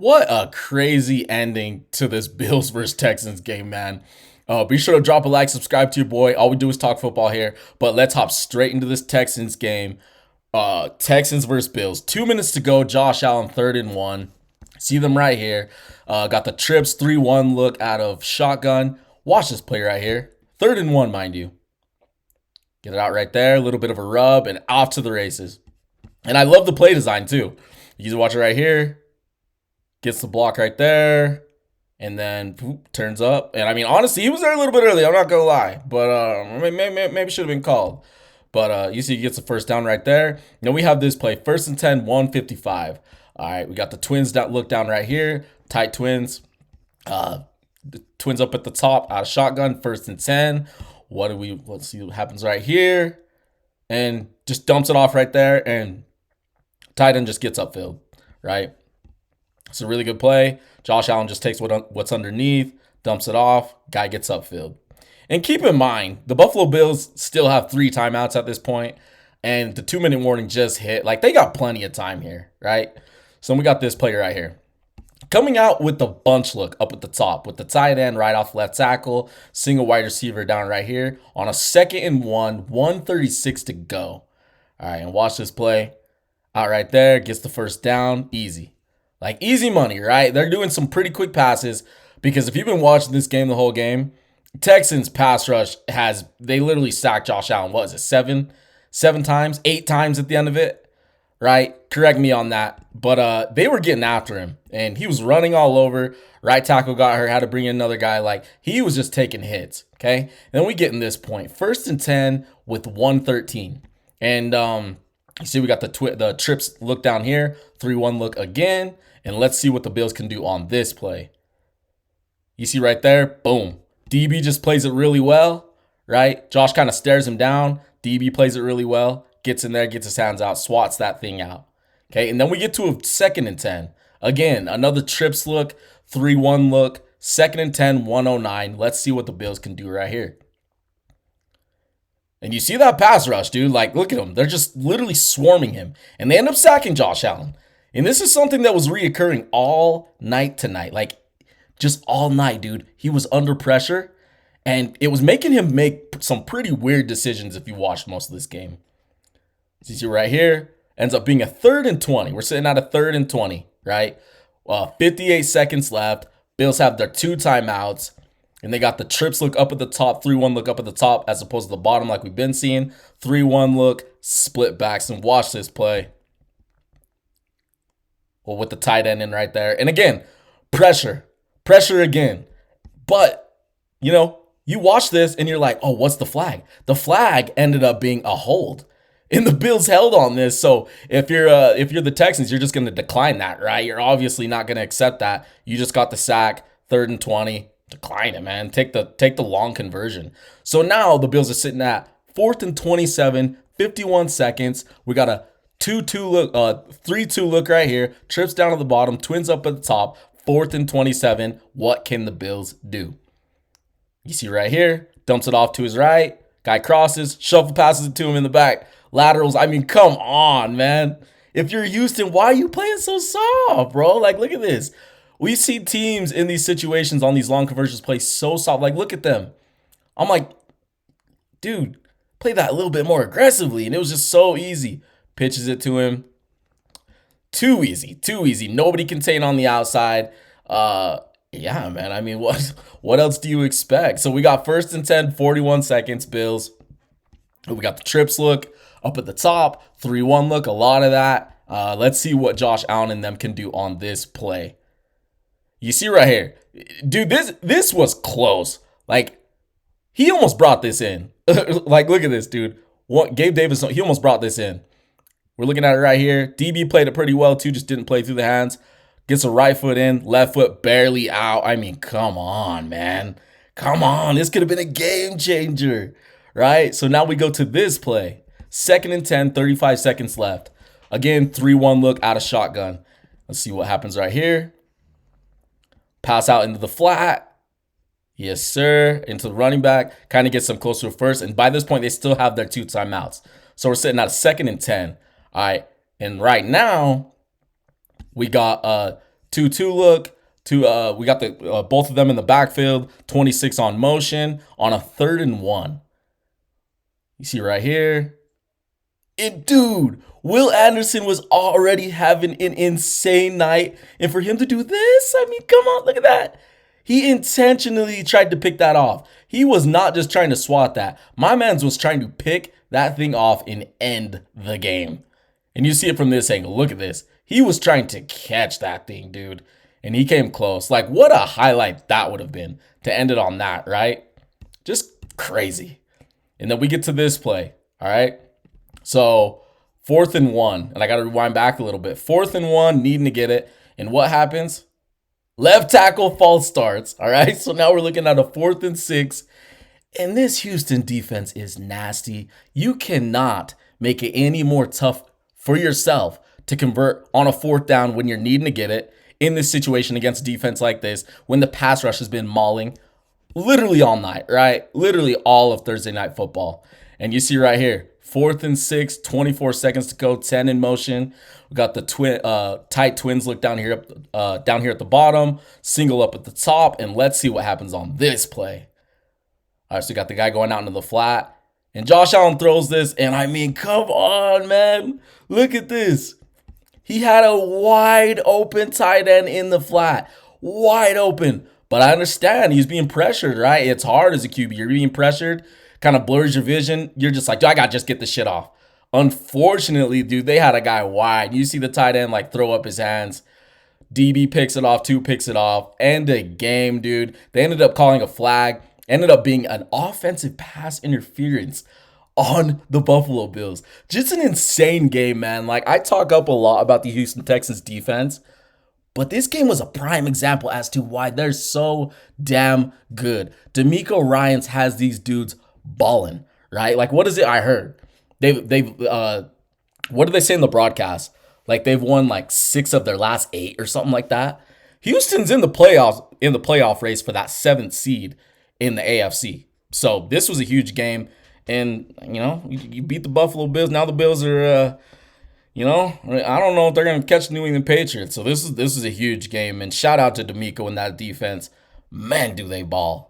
What a crazy ending to this Bills versus Texans game, man. Be sure to drop a like, subscribe to your boy. All we do is talk football here, but let's hop straight into this Texans game. Texans versus Bills. 2 minutes to go. Josh Allen, 3rd and 1. See them right here. Got the trips 3-1 look out of shotgun. Watch this play right here. 3rd and 1, mind you. Get it out right there. A little bit of a rub and off to the races. And I love the play design too. You can watch it right here. Gets the block right there. And then turns up. And I mean, honestly, he was there a little bit early. I'm not going to lie. But maybe should have been called. But you see he gets the first down right there. Now we have this play. 1st and 10, 155. All right, we got the twins that look down right here. Tight twins. The twins up at the top out of shotgun. 1st and 10. Let's see what happens right here. And just dumps it off right there. And tight end just gets upfield, right? It's a really good play. Josh Allen just takes what's underneath, dumps it off, guy gets upfield. And keep in mind, the Buffalo Bills still have 3 timeouts at this point, and the 2-minute warning just hit. Like, they got plenty of time here, right? So we got this play right here. Coming out with the bunch look up at the top with the tight end right off left tackle, single wide receiver down right here on a 2nd and 1, 1:36 to go. All right, and watch this play. Out right there, gets the first down, easy. Like, easy money, right? They're doing some pretty quick passes because if you've been watching this game the whole game, Texans pass rush they literally sacked Josh Allen. What is it, seven times, 8 times at the end of it, right? Correct me on that. But they were getting after him, and he was running all over. Right tackle got hurt, had to bring in another guy. Like, he was just taking hits, okay? And then we get in this point. 1st and 10 with 1:13. And you see we got the trips look down here. 3-1 look again. And let's see what the Bills can do on this play. You see right there, boom. DB just plays it really well, right? Josh kind of stares him down. DB plays it really well. Gets in there, gets his hands out, swats that thing out. Okay, and then we get to a 2nd and 10. Again, another trips look, 3-1 look, 2nd and 10, 109. Let's see what the Bills can do right here. And you see that pass rush, dude. Like, look at them. They're just literally swarming him. And they end up sacking Josh Allen. And this is something that was reoccurring all night tonight. Like, just all night, dude. He was under pressure. And it was making him make some pretty weird decisions if you watched most of this game. So you see right here, ends up being a 3rd and 20. We're sitting at a 3rd and 20, right? 58 seconds left. Bills have their 2 timeouts. And they got the trips look up at the top, 3-1 look up at the top, as opposed to the bottom like we've been seeing. 3-1 look, split backs, and watch this play. Well, with the tight end in right there. And again, pressure again. But, you watch this and you're like, oh, what's the flag? The flag ended up being a hold. And the Bills held on this. So if you're the Texans, you're just going to decline that, right? You're obviously not going to accept that. You just got the sack, 3rd and 20. Decline it, man. Take the long conversion. So now the Bills are sitting at 4th and 27, 51 seconds. We got a 2-2 look, 3-2 look right here. Trips down to the bottom, twins up at the top. 4th and 27. What can the Bills do? You see right here, dumps it off to his right. Guy crosses, shuffle passes it to him in the back. Laterals. I mean, come on, man. If you're Houston, why are you playing so soft, bro? Like, look at this. We see teams in these situations on these long conversions play so soft. Like, look at them. I'm like, dude, play that a little bit more aggressively. And it was just so easy. Pitches it to him. Too easy. Nobody contained on the outside. Yeah, man. I mean, what else do you expect? So we got 1st and 10, 41 seconds, Bills. We got the trips look up at the top. 3-1 look, a lot of that. Let's see what Josh Allen and them can do on this play. You see right here, dude, this was close. Like, he almost brought this in. Like, look at this, dude. Gabe Davis, he almost brought this in. We're looking at it right here. DB played it pretty well, too, just didn't play through the hands. Gets a right foot in, left foot barely out. I mean, come on, man. Come on. This could have been a game changer, right? So now we go to this play. 2nd and 10, 35 seconds left. Again, 3-1 look out of shotgun. Let's see what happens right here. Pass out into the flat. Yes, sir. Into the running back. Kind of gets them closer to first. And by this point, they still have their 2 timeouts. So we're sitting at a 2nd and 10. All right. And right now, we got 2-2 look. We got the both of them in the backfield. 26 on motion on a 3rd and 1. You see right here. Dude, Will Anderson was already having an insane night. And for him to do this, I mean, come on, look at that. He intentionally tried to pick that off. He was not just trying to swat that. My man's was trying to pick that thing off and end the game. And you see it from this angle. Look at this. He was trying to catch that thing, dude. And he came close. Like, what a highlight that would have been to end it on that, right? Just crazy. And then we get to this play, all right? So 4th and 1, and I got to rewind back a little bit. 4th and 1, needing to get it. And what happens? Left tackle false starts, all right? So now we're looking at a 4th and 6. And this Houston defense is nasty. You cannot make it any more tough for yourself to convert on a 4th down when you're needing to get it in this situation against defense like this, when the pass rush has been mauling literally all night, right? Literally all of Thursday Night Football. And you see right here, 4th and 6, 24 seconds to go, 10 in motion. We got the tight twins look down here at the bottom, single up at the top, and let's see what happens on this play. All right, so we got the guy going out into the flat, and Josh Allen throws this, and I mean, come on, man. Look at this. He had a wide open tight end in the flat. Wide open. But I understand he's being pressured, right? It's hard as a QB. You're being pressured, kind of blurs your vision. You're just like, dude, I got to just get this shit off. Unfortunately, dude, they had a guy wide. You see the tight end like throw up his hands. DB picks it off, 2 picks it off. End of game, dude. They ended up calling a flag. Ended up being an offensive pass interference on the Buffalo Bills. Just an insane game, man. Like, I talk up a lot about the Houston Texans defense, but this game was a prime example as to why they're so damn good. DeMeco Ryans has these dudes balling, right? Like, what is it I heard? What did they say in the broadcast? Like, they've won like 6 of their last 8 or something like that. Houston's in the playoff race for that 7th seed in the AFC. So this was a huge game. And, you beat the Buffalo Bills. Now the Bills are, I don't know if they're going to catch the New England Patriots. So this is a huge game. And shout out to DeMeco and that defense. Man, do they ball.